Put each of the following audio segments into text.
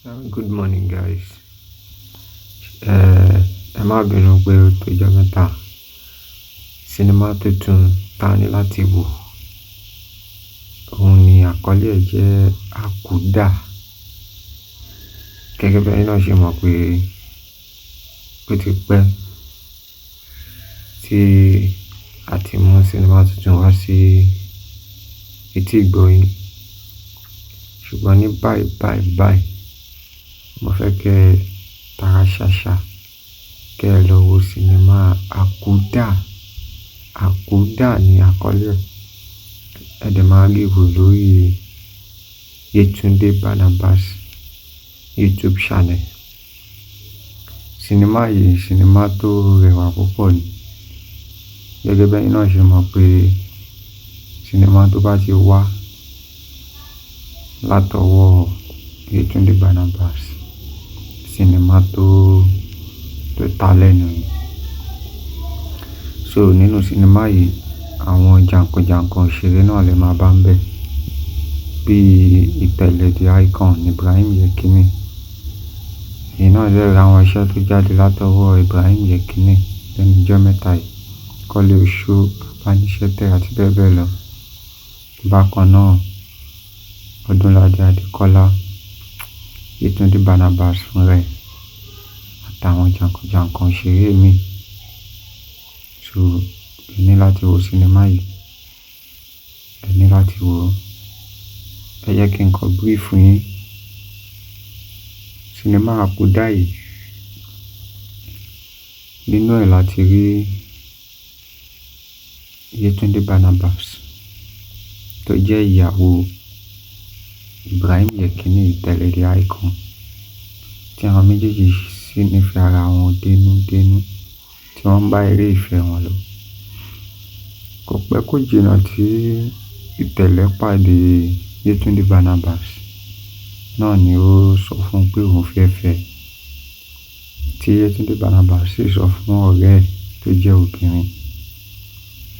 Good morning, guys. Ẹ má bínú pé ó tó ọjọ́ mẹ́ta. Sinimá tuntun ta ní láti wò. Òun ni àkọlé ẹ̀ jẹ́ Àkúdà. Gẹ́gẹ́ bí ẹ̀yin náà ṣe mọ̀ pé ó ti pẹ́ tí a ti mú sinimá tuntun wá sí etí ìgbọ́ yín. Ṣùgbọ́n ní báyìí, mo fẹ́ kẹ́ ẹ tara ṣàṣà kẹ́ ẹ lọ wo sinimá Àkúdà. Àkúdà ni àkọlé ẹ̀. Ẹ dẹ̀ máa rí wò lórí Yetunde Barnabas YouTube channel. Sinimá yìí sinimá tó rẹwà púpọ̀ ni. Gẹ́gẹ́ bí ẹ̀yin náà ṣe mọ̀ pé sinimá tó bá ti wá látọwọ́ Yetunde Barnabas, sinimá tó ta lẹ́nu ni. So nínú sinimá yìí àwọn jàǹkànjàǹkàn òṣèré náà lè máa bá ń bẹ̀, bíi Ìtẹ̀lẹ̀ The Icon Ibrahim Yekini. Èyí náà lè ra àwọn iṣẹ́ tó jáde látọwọ́ Ibrahim Yekini lẹ́nu ọjọ́ mẹ́ta yìí, Kọ́lé Oṣó, Abániṣẹ́tẹ̀ àti bẹ́ẹ̀ bẹ́ẹ̀ lọ. Bákan náà Ọdúnládé Adékọ́lá, Yetunde Barnabas fún rẹ̀ àtàwọn jàǹkànjàǹkàn òṣèré mi. So ẹ ní láti wo sinimá yìí, ẹ ní láti wo. Ẹ jẹ́ kí n kọ brief fún yín. Sinimá Àkúdà yìí, nínú ẹ̀ láti rí Yetunde Barnabas tó jẹ́ ìyàwó Ibrahim Yekini Ìtẹ̀lẹ̀ The Icon, tí àwọn méjèèjì sì nífẹ̀ẹ́ ara wọn dénúdénú, tí wọ́n ń bá eré ìfẹ́ wọn lọ. Kò pẹ́ kò jìnnà tí Ìtẹ̀lẹ̀ pàdé Yetunde Barnabas náà ni ó sọ fún pé òun fẹ́ fẹ́, tí Yetunde Barnabas sì sọ fún ọ̀rẹ́ ẹ̀ tó jẹ́ obìnrin.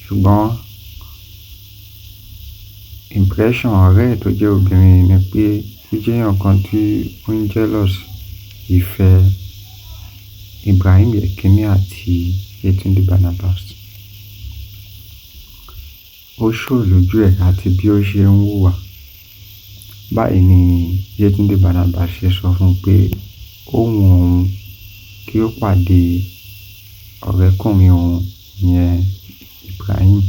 Ṣùgbọ́n impression ọ̀rẹ́ ẹ̀ tó jẹ́ obìnrin ni pé ó jẹ́ èèyàn kan tí ó ń jealous ìfẹ́ Ibrahim Yekini àti Yetunde Barnabas. Ó ṣò lójú ẹ̀ àti bí ó ṣe ń hùwà. Báyìí ni Yetunde Barnabas ṣe sọ fún pé ó wù òun kí ó pàdé ọ̀rẹ́kùnrin òun ìyẹn Ibrahim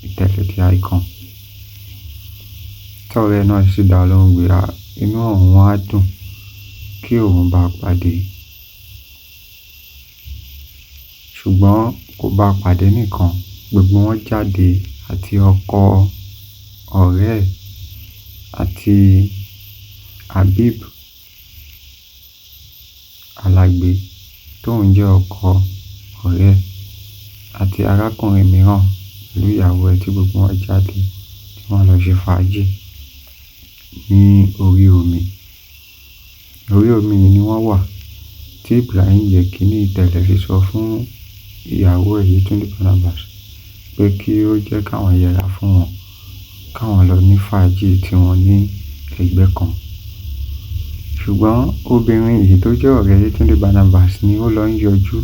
Ìtẹ̀lẹ̀ The Icon. Tọ́rẹ́ náà sì dá lóhùn pé inú òun á dùn kí òun bá pàdé. Ṣùgbọ́n kò bá pàdé nìkan, gbogbo wọn jáde àti ọkọ ọ̀rẹ́ ẹ̀ àti Habib Alagbe tóun jẹ́ ọkọ ọ̀rẹ́ ẹ̀ àti arákùnrin mìíràn pẹ̀lú ìyàwó ẹ̀, tí gbogbo wọn jáde tí wọ́n lọ ṣe fàájì ní orí omi. Orí omi ni wọ́n wà tí Ibrahim Yekini Ìtẹ̀lẹ̀ fi sọ fún ìyàwó ẹ̀ Yetunde Barnabas pé kí ó jẹ́ káwọn yẹra fún wọn, káwọn lọ ní fàájì tí wọ́n ní ẹgbẹ́ kan. Ṣùgbọ́n obìnrin yìí tó jẹ́ ọ̀rẹ́ Yetunde Barnabas ni ó lọ ń yọjú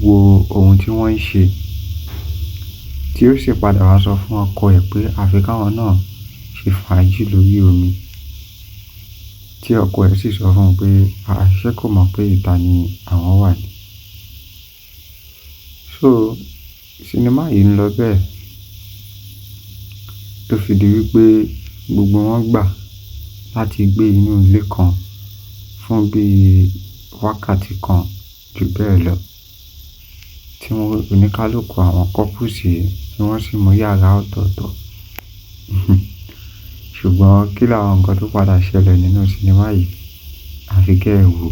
wo ohun tí wọ́n ń ṣe, tí ó sì padà wá sọ fún ọkọ ẹ̀ pé àfi káwọn náà ṣe fàájì lórí omi, tí ọkọ ẹ̀ sì sọ fún un pé àṣẹ kò mọ̀ pé ìta ni àwọn wà ní. So sinimá yìí ń lọ bẹ́ẹ̀ tó fi di wípé gbogbo wọn gbà láti gbé inú ilé kan fún bíi wákàtí kan jù bẹ́ẹ̀ lọ, tí wọ́n oníkálùkù àwọn couples yìí tí wọ́n sì mú yàrá ọ̀tọ̀ọ̀tọ̀. Ṣùgbọ́n kí làwọn nǹkan tó padà ṣẹlẹ̀ nínú sinimá yìí, àfi kẹ́ ẹ wò ó.